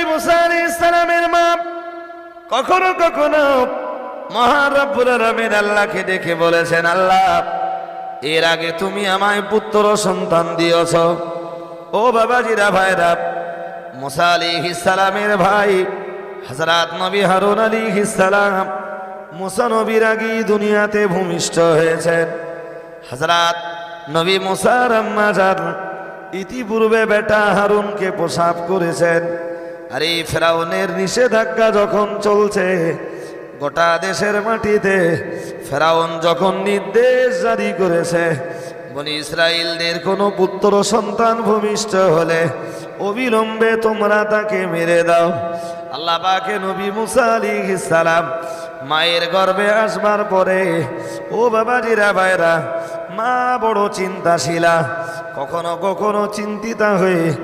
নবী মুসা আলাইহিস সালামের মা কখনো কখনো মহান রব্বুল আলামিন আল্লাহকে ডেকে বলেছেন, আল্লাহ এর আগে তুমি আমায় পুত্র সন্তান দিয়েছ। ও বাবাজিরা ভাইরা, মুসা আলাইহিস সালামের ভাই হযরত নবী হারুন আলাইহিস সালাম মুসা নবীর আগেই দুনিয়াতে ভূমিষ্ঠ হয়েছেন। হযরত নবী মুসার আম্মা জান ইতিপূর্বে বেটা হারুনকে প্রসব করেছেন। আর এই ফেরাউনের নিষেধাজ্ঞা যখন চলছে গোটা দেশের মাটিতে, ফেরাউন যখন নির্দেশ জারি করেছে বনি ইসরাইলদের কোনো পুত্র সন্তান ভূমিষ্ঠ হলে অবিলম্বে তোমরা তাকে মেরে দাও। আল্লাহ পাকে নবী মুসা আলাইহিস সালাম মায়ের গর্ভে আসবার পরে, ও বাবাজিরা ভাইরা, মা বড় চিন্তাশীলা, কখনো কখনো চিন্তিতা হয়ে